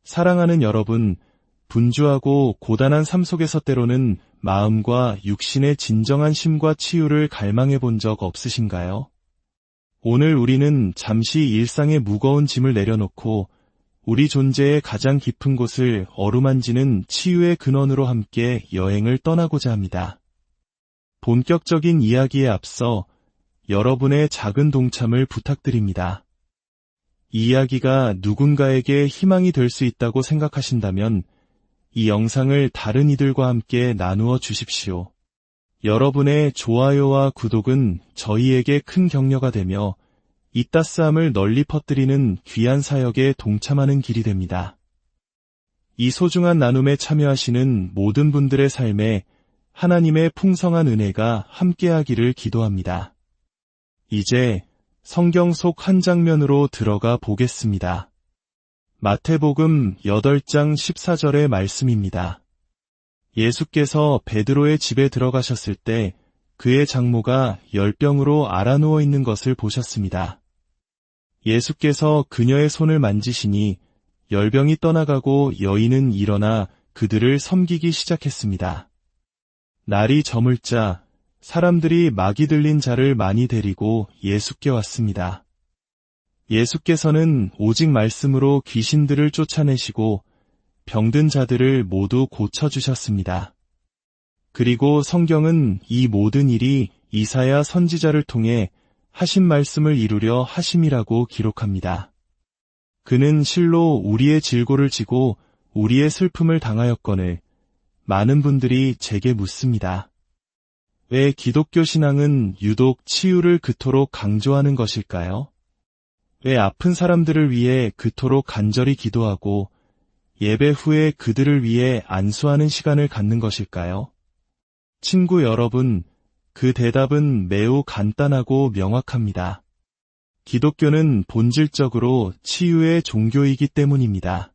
사랑하는 여러분, 분주하고 고단한 삶 속에서 때로는 마음과 육신의 진정한 쉼과 치유를 갈망해 본 적 없으신가요? 오늘 우리는 잠시 일상의 무거운 짐을 내려놓고 우리 존재의 가장 깊은 곳을 어루만지는 치유의 근원으로 함께 여행을 떠나고자 합니다. 본격적인 이야기에 앞서 여러분의 작은 동참을 부탁드립니다. 이 이야기가 누군가에게 희망이 될 수 있다고 생각하신다면 이 영상을 다른 이들과 함께 나누어 주십시오. 여러분의 좋아요와 구독은 저희에게 큰 격려가 되며 이 따스함을 널리 퍼뜨리는 귀한 사역에 동참하는 길이 됩니다. 이 소중한 나눔에 참여하시는 모든 분들의 삶에 하나님의 풍성한 은혜가 함께하기를 기도합니다. 이제 성경 속 한 장면으로 들어가 보겠습니다. 마태복음 8장 14절의 말씀입니다. 예수께서 베드로의 집에 들어가셨을 때 그의 장모가 열병으로 앓아누워 있는 것을 보셨습니다. 예수께서 그녀의 손을 만지시니 열병이 떠나가고 여인은 일어나 그들을 섬기기 시작했습니다. 날이 저물자 사람들이 막이 들린 자를 많이 데리고 예수께 왔습니다. 예수께서는 오직 말씀으로 귀신들을 쫓아내시고 병든 자들을 모두 고쳐주셨습니다. 그리고 성경은 이 모든 일이 이사야 선지자를 통해 하신 말씀을 이루려 하심이라고 기록합니다. 그는 실로 우리의 질고를 지고 우리의 슬픔을 당하였거늘 많은 분들이 제게 묻습니다. 왜 기독교 신앙은 유독 치유를 그토록 강조하는 것일까요? 왜 아픈 사람들을 위해 그토록 간절히 기도하고 예배 후에 그들을 위해 안수하는 시간을 갖는 것일까요? 친구 여러분, 그 대답은 매우 간단하고 명확합니다. 기독교는 본질적으로 치유의 종교이기 때문입니다.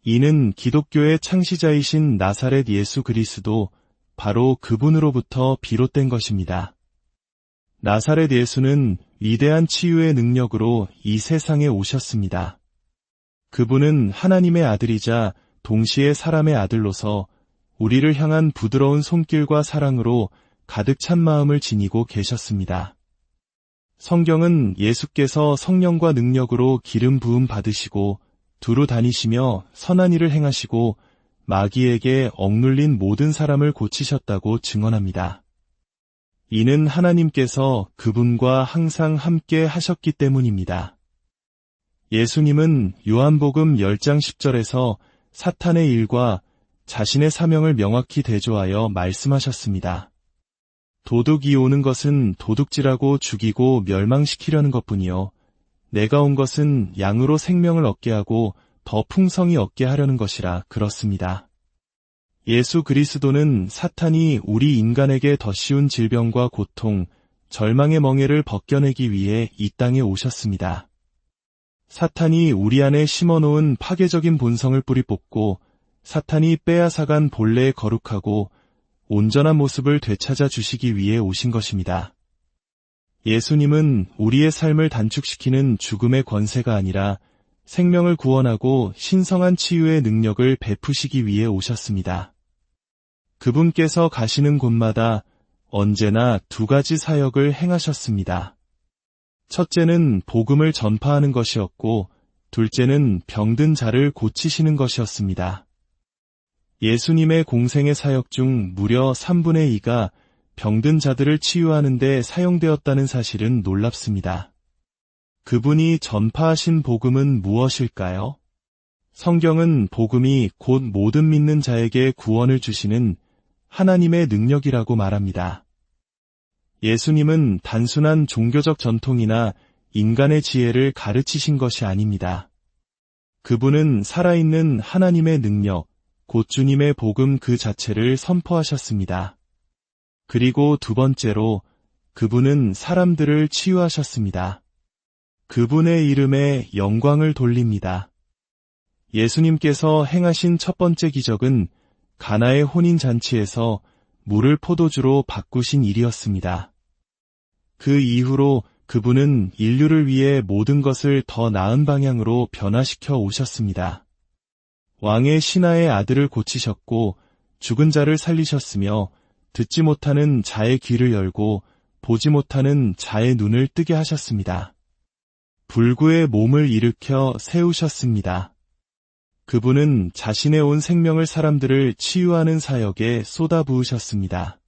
이는 기독교의 창시자이신 나사렛 예수 그리스도, 바로 그분으로부터 비롯된 것입니다. 나사렛 예수는 위대한 치유의 능력으로 이 세상에 오셨습니다. 그분은 하나님의 아들이자 동시에 사람의 아들로서 우리를 향한 부드러운 손길과 사랑으로 가득 찬 마음을 지니고 계셨습니다. 성경은 예수께서 성령과 능력으로 기름 부음 받으시고 두루 다니시며 선한 일을 행하시고 마귀에게 억눌린 모든 사람을 고치셨다고 증언합니다. 이는 하나님께서 그분과 항상 함께 하셨기 때문입니다. 예수님은 요한복음 10장 10절에서 사탄의 일과 자신의 사명을 명확히 대조하여 말씀하셨습니다. 도둑이 오는 것은 도둑질하고 죽이고 멸망시키려는 것뿐이요 내가 온 것은 양으로 생명을 얻게 하고 더 풍성히 얻게 하려는 것이라 그렇습니다. 예수 그리스도는 사탄이 우리 인간에게 더 쉬운 질병과 고통, 절망의 멍에를 벗겨내기 위해 이 땅에 오셨습니다. 사탄이 우리 안에 심어놓은 파괴적인 본성을 뿌리 뽑고 사탄이 빼앗아간 본래의 거룩하고 온전한 모습을 되찾아 주시기 위해 오신 것입니다. 예수님은 우리의 삶을 단축시키는 죽음의 권세가 아니라 생명을 구원하고 신성한 치유의 능력을 베푸시기 위해 오셨습니다. 그분께서 가시는 곳마다 언제나 두 가지 사역을 행하셨습니다. 첫째는 복음을 전파하는 것이었고, 둘째는 병든 자를 고치시는 것이었습니다. 예수님의 공생의 사역 중 무려 3분의 2가 병든 자들을 치유하는 데 사용되었다는 사실은 놀랍습니다. 그분이 전파하신 복음은 무엇일까요? 성경은 복음이 곧 모든 믿는 자에게 구원을 주시는 하나님의 능력이라고 말합니다. 예수님은 단순한 종교적 전통이나 인간의 지혜를 가르치신 것이 아닙니다. 그분은 살아있는 하나님의 능력, 곧 주님의 복음 그 자체를 선포하셨습니다. 그리고 두 번째로 그분은 사람들을 치유하셨습니다. 그분의 이름에 영광을 돌립니다. 예수님께서 행하신 첫 번째 기적은 가나의 혼인잔치에서 물을 포도주로 바꾸신 일이었습니다. 그 이후로 그분은 인류를 위해 모든 것을 더 나은 방향으로 변화시켜 오셨습니다. 왕의 신하의 아들을 고치셨고 죽은 자를 살리셨으며 듣지 못하는 자의 귀를 열고 보지 못하는 자의 눈을 뜨게 하셨습니다. 불구의 몸을 일으켜 세우셨습니다. 그분은 자신의 온 생명을 사람들을 치유하는 사역에 쏟아부으셨습니다.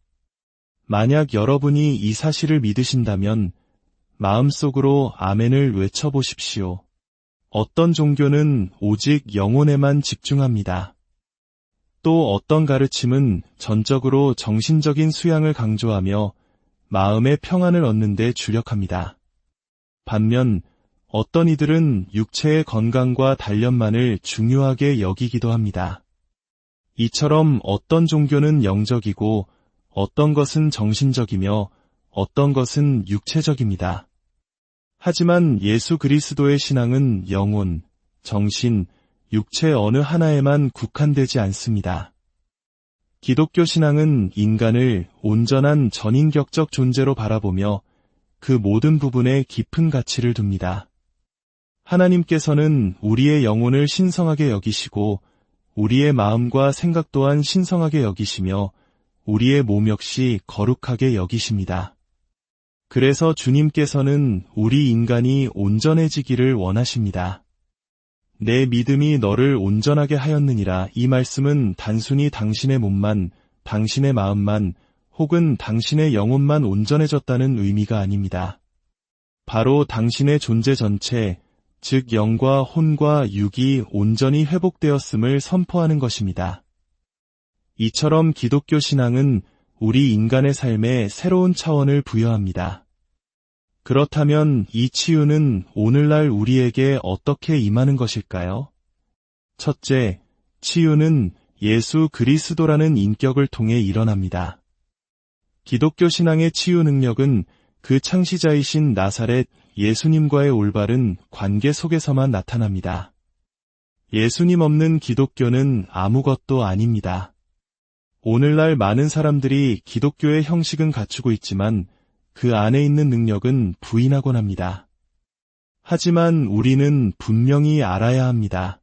만약 여러분이 이 사실을 믿으신다면 마음속으로 아멘을 외쳐보십시오. 어떤 종교는 오직 영혼에만 집중합니다. 또 어떤 가르침은 전적으로 정신적인 수양을 강조하며 마음의 평안을 얻는 데 주력합니다. 반면 어떤 이들은 육체의 건강과 단련만을 중요하게 여기기도 합니다. 이처럼 어떤 종교는 영적이고 어떤 것은 정신적이며 어떤 것은 육체적입니다. 하지만 예수 그리스도의 신앙은 영혼, 정신, 육체 어느 하나에만 국한되지 않습니다. 기독교 신앙은 인간을 온전한 전인격적 존재로 바라보며 그 모든 부분에 깊은 가치를 둡니다. 하나님께서는 우리의 영혼을 신성하게 여기시고 우리의 마음과 생각 또한 신성하게 여기시며 우리의 몸 역시 거룩하게 여기십니다. 그래서 주님께서는 우리 인간이 온전해지기를 원하십니다. 내 믿음이 너를 온전하게 하였느니라. 이 말씀은 단순히 당신의 몸만, 당신의 마음만, 혹은 당신의 영혼만 온전해졌다는 의미가 아닙니다. 바로 당신의 존재 전체, 즉 영과 혼과 육이 온전히 회복되었음을 선포하는 것입니다. 이처럼 기독교 신앙은 우리 인간의 삶에 새로운 차원을 부여합니다. 그렇다면 이 치유는 오늘날 우리에게 어떻게 임하는 것일까요? 첫째, 치유는 예수 그리스도라는 인격을 통해 일어납니다. 기독교 신앙의 치유 능력은 그 창시자이신 나사렛 예수님과의 올바른 관계 속에서만 나타납니다. 예수님 없는 기독교는 아무것도 아닙니다. 오늘날 많은 사람들이 기독교의 형식은 갖추고 있지만 그 안에 있는 능력은 부인하곤 합니다. 하지만 우리는 분명히 알아야 합니다.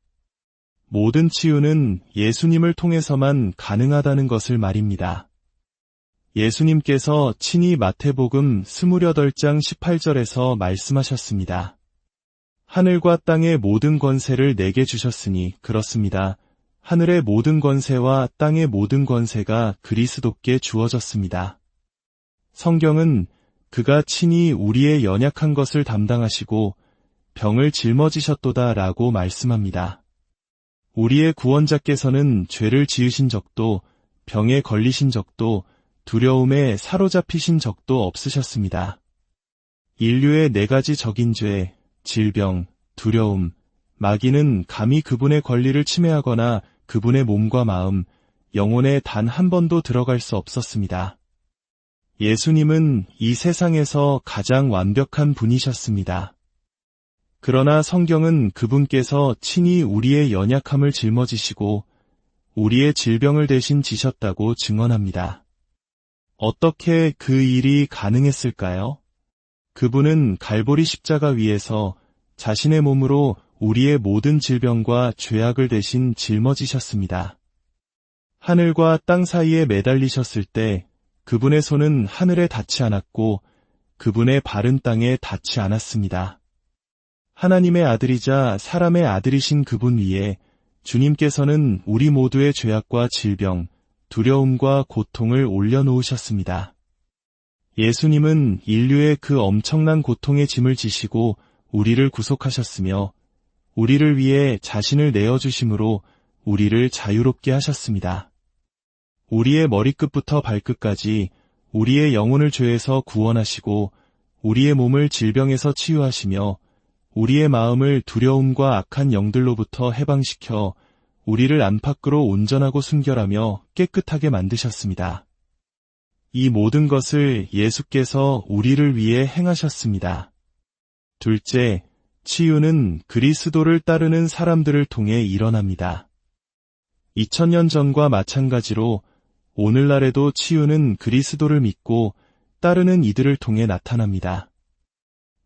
모든 치유는 예수님을 통해서만 가능하다는 것을 말입니다. 예수님께서 친히 마태복음 28장 18절에서 말씀하셨습니다. 하늘과 땅의 모든 권세를 내게 주셨으니 그렇습니다. 하늘의 모든 권세와 땅의 모든 권세가 그리스도께 주어졌습니다. 성경은 그가 친히 우리의 연약한 것을 담당하시고 병을 짊어지셨도다 라고 말씀합니다. 우리의 구원자께서는 죄를 지으신 적도 병에 걸리신 적도 두려움에 사로잡히신 적도 없으셨습니다. 인류의 4가지 적인 죄, 질병, 두려움, 마귀는 감히 그분의 권리를 침해하거나 그분의 몸과 마음, 영혼에 단 한 번도 들어갈 수 없었습니다. 예수님은 이 세상에서 가장 완벽한 분이셨습니다. 그러나 성경은 그분께서 친히 우리의 연약함을 짊어지시고 우리의 질병을 대신 지셨다고 증언합니다. 어떻게 그 일이 가능했을까요? 그분은 갈보리 십자가 위에서 자신의 몸으로 우리의 모든 질병과 죄악을 대신 짊어지셨습니다. 하늘과 땅 사이에 매달리셨을 때 그분의 손은 하늘에 닿지 않았고 그분의 발은 땅에 닿지 않았습니다. 하나님의 아들이자 사람의 아들이신 그분 위에 주님께서는 우리 모두의 죄악과 질병, 두려움과 고통을 올려놓으셨습니다. 예수님은 인류의 그 엄청난 고통의 짐을 지시고 우리를 구속하셨으며 우리를 위해 자신을 내어주심으로 우리를 자유롭게 하셨습니다. 우리의 머리끝부터 발끝까지 우리의 영혼을 죄에서 구원하시고 우리의 몸을 질병에서 치유하시며 우리의 마음을 두려움과 악한 영들로부터 해방시켜 우리를 안팎으로 온전하고 순결하며 깨끗하게 만드셨습니다. 이 모든 것을 예수께서 우리를 위해 행하셨습니다. 둘째, 치유는 그리스도를 따르는 사람들을 통해 일어납니다. 2000년 전과 마찬가지로 오늘날에도 치유는 그리스도를 믿고 따르는 이들을 통해 나타납니다.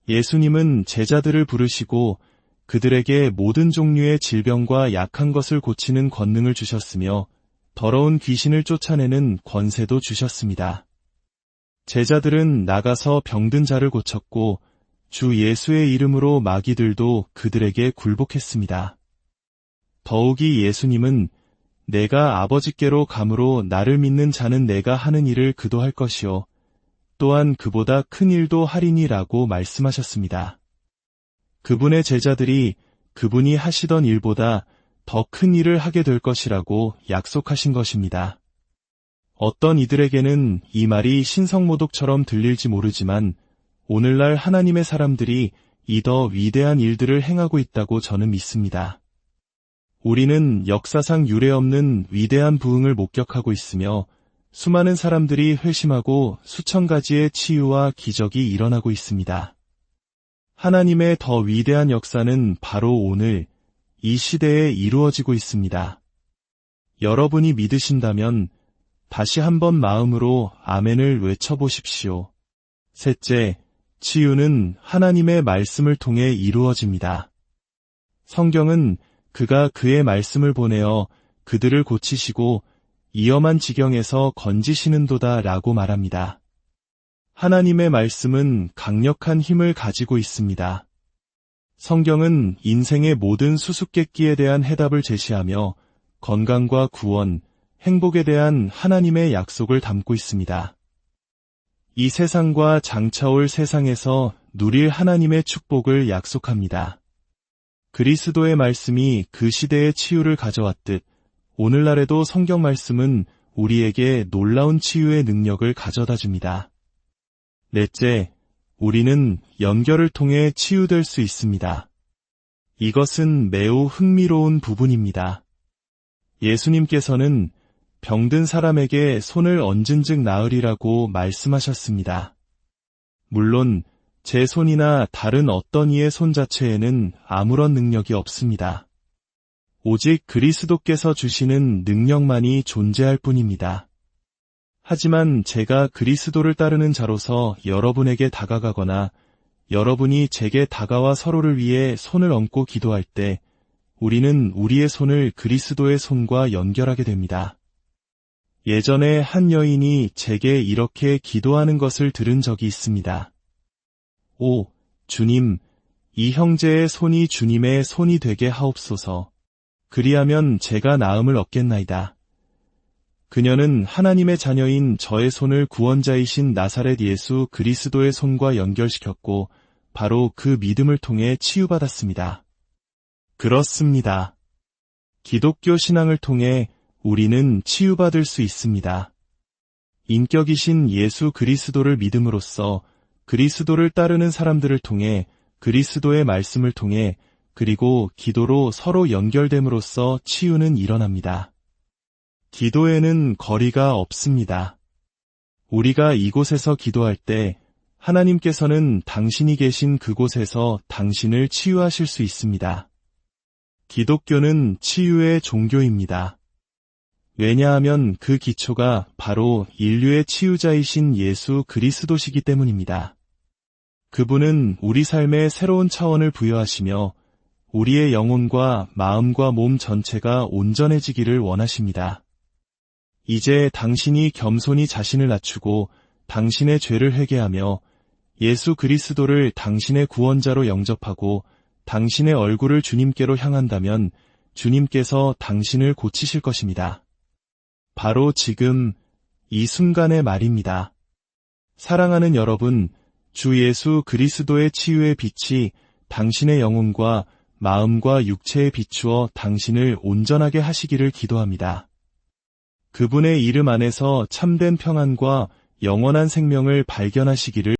예수님은 제자들을 부르시고 그들에게 모든 종류의 질병과 약한 것을 고치는 권능을 주셨으며 더러운 귀신을 쫓아내는 권세도 주셨습니다. 제자들은 나가서 병든 자를 고쳤고 주 예수의 이름으로 마귀들도 그들에게 굴복했습니다. 더욱이 예수님은 내가 아버지께로 가므로 나를 믿는 자는 내가 하는 일을 그도 할 것이요 또한 그보다 큰 일도 하리니라고 말씀하셨습니다. 그분의 제자들이 그분이 하시던 일보다 더 큰 일을 하게 될 것이라고 약속하신 것입니다. 어떤 이들에게는 이 말이 신성모독처럼 들릴지 모르지만 오늘날 하나님의 사람들이 이 더 위대한 일들을 행하고 있다고 저는 믿습니다. 우리는 역사상 유례없는 위대한 부흥을 목격하고 있으며 수많은 사람들이 회심하고 수천 가지의 치유와 기적이 일어나고 있습니다. 하나님의 더 위대한 역사는 바로 오늘 이 시대에 이루어지고 있습니다. 여러분이 믿으신다면 다시 한번 마음으로 아멘을 외쳐보십시오. 셋째, 치유는 하나님의 말씀을 통해 이루어집니다. 성경은 그가 그의 말씀을 보내어 그들을 고치시고 위험한 지경에서 건지시는도다 라고 말합니다. 하나님의 말씀은 강력한 힘을 가지고 있습니다. 성경은 인생의 모든 수수께끼에 대한 해답을 제시하며 건강과 구원, 행복에 대한 하나님의 약속을 담고 있습니다. 이 세상과 장차올 세상에서 누릴 하나님의 축복을 약속합니다. 그리스도의 말씀이 그 시대의 치유를 가져왔듯 오늘날에도 성경 말씀은 우리에게 놀라운 치유의 능력을 가져다 줍니다. 넷째, 우리는 연결을 통해 치유될 수 있습니다. 이것은 매우 흥미로운 부분입니다. 예수님께서는 병든 사람에게 손을 얹은 즉 나으리라고 말씀하셨습니다. 물론 제 손이나 다른 어떤 이의 손 자체에는 아무런 능력이 없습니다. 오직 그리스도께서 주시는 능력만이 존재할 뿐입니다. 하지만 제가 그리스도를 따르는 자로서 여러분에게 다가가거나 여러분이 제게 다가와 서로를 위해 손을 얹고 기도할 때 우리는 우리의 손을 그리스도의 손과 연결하게 됩니다. 예전에 한 여인이 제게 이렇게 기도하는 것을 들은 적이 있습니다. 오, 주님, 이 형제의 손이 주님의 손이 되게 하옵소서. 그리하면 제가 나음을 얻겠나이다. 그녀는 하나님의 자녀인 저의 손을 구원자이신 나사렛 예수 그리스도의 손과 연결시켰고 바로 그 믿음을 통해 치유받았습니다. 그렇습니다. 기독교 신앙을 통해 우리는 치유받을 수 있습니다. 인격이신 예수 그리스도를 믿음으로써 그리스도를 따르는 사람들을 통해 그리스도의 말씀을 통해 그리고 기도로 서로 연결됨으로써 치유는 일어납니다. 기도에는 거리가 없습니다. 우리가 이곳에서 기도할 때 하나님께서는 당신이 계신 그곳에서 당신을 치유하실 수 있습니다. 기독교는 치유의 종교입니다. 왜냐하면 그 기초가 바로 인류의 치유자이신 예수 그리스도시기 때문입니다. 그분은 우리 삶에 새로운 차원을 부여하시며 우리의 영혼과 마음과 몸 전체가 온전해지기를 원하십니다. 이제 당신이 겸손히 자신을 낮추고 당신의 죄를 회개하며 예수 그리스도를 당신의 구원자로 영접하고 당신의 얼굴을 주님께로 향한다면 주님께서 당신을 고치실 것입니다. 바로 지금 이 순간의 말입니다. 사랑하는 여러분, 주 예수 그리스도의 치유의 빛이 당신의 영혼과 마음과 육체에 비추어 당신을 온전하게 하시기를 기도합니다. 그분의 이름 안에서 참된 평안과 영원한 생명을 발견하시기를